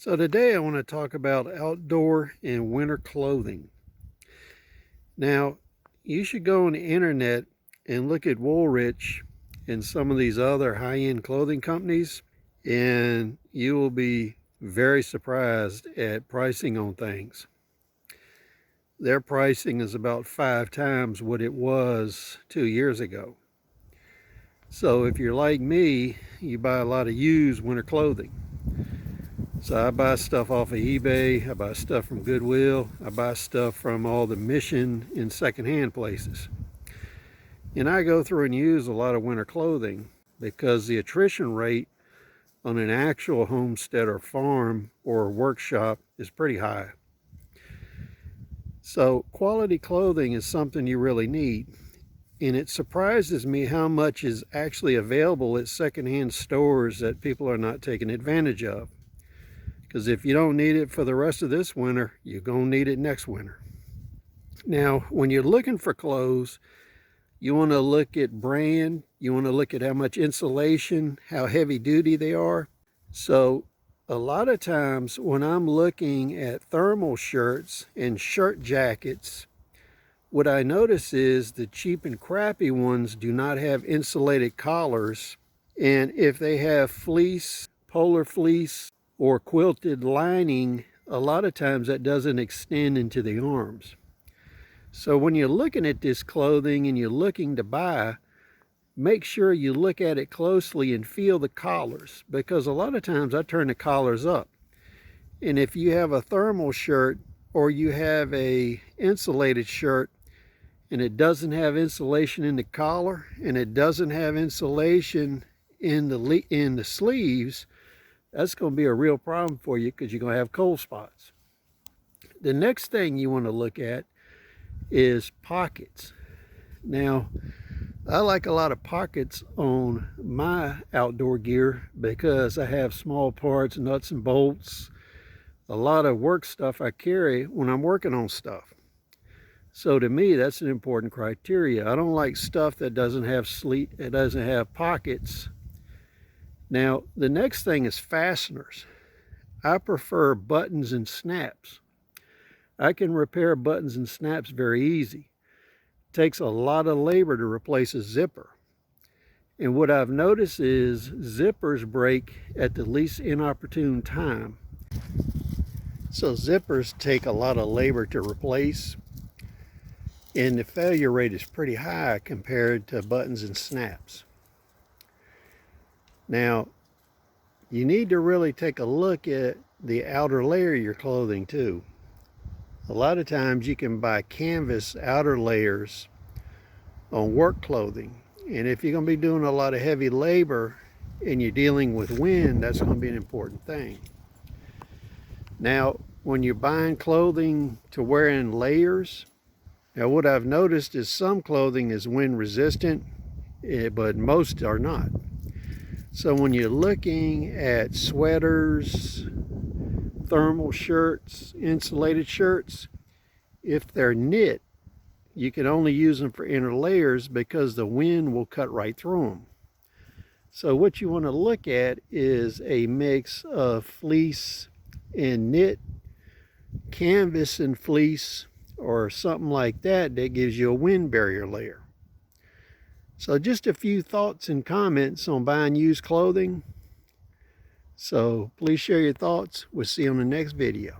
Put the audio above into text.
So today I want to talk about outdoor and winter clothing. Now, you should go on the internet and look at Woolrich and some of these other high-end clothing companies, and you will be very surprised at pricing on things. Their pricing is about 5 times what it was 2 years ago. So if you're like me, you buy a lot of used winter clothing. So I buy stuff off of eBay, I buy stuff from Goodwill, I buy stuff from all the mission and secondhand places. And I go through and use a lot of winter clothing because the attrition rate on an actual homestead or farm or workshop is pretty high. So quality clothing is something you really need. And it surprises me how much is actually available at secondhand stores that people are not taking advantage of. Because if you don't need it for the rest of this winter, you're going to need it next winter. Now, when you're looking for clothes, you want to look at brand, you want to look at how much insulation, how heavy duty they are. So a lot of times when I'm looking at thermal shirts and shirt jackets, what I notice is the cheap and crappy ones do not have insulated collars. And if they have fleece, polar fleece, or quilted lining, a lot of times that doesn't extend into the arms. So when you're looking at this clothing and you're looking to buy, make sure you look at it closely and feel the collars, because a lot of times I turn the collars up. And if you have a thermal shirt or you have a insulated shirt and it doesn't have insulation in the collar and it doesn't have insulation in the sleeves, that's going to be a real problem for you because you're going to have cold spots. The next thing you want to look at is pockets. Now, I like a lot of pockets on my outdoor gear because I have small parts, nuts and bolts, a lot of work stuff I carry when I'm working on stuff. So to me, that's an important criteria. I don't like stuff that doesn't have it doesn't have pockets. Now, the next thing is fasteners. I prefer buttons and snaps. I can repair buttons and snaps very easy. It takes a lot of labor to replace a zipper. And what I've noticed is zippers break at the least inopportune time. So zippers take a lot of labor to replace, and the failure rate is pretty high compared to buttons and snaps. Now, you need to really take a look at the outer layer of your clothing too. A lot of times you can buy canvas outer layers on work clothing. And if you're going to be doing a lot of heavy labor and you're dealing with wind, that's going to be an important thing. Now, when you're buying clothing to wear in layers, now what I've noticed is some clothing is wind resistant, but most are not. So when you're looking at sweaters, thermal shirts, insulated shirts, if they're knit, you can only use them for inner layers because the wind will cut right through them. So what you want to look at is a mix of fleece and knit, canvas and fleece, or something like that that gives you a wind barrier layer. So just a few thoughts and comments on buying used clothing. So please share your thoughts. We'll see you on the next video.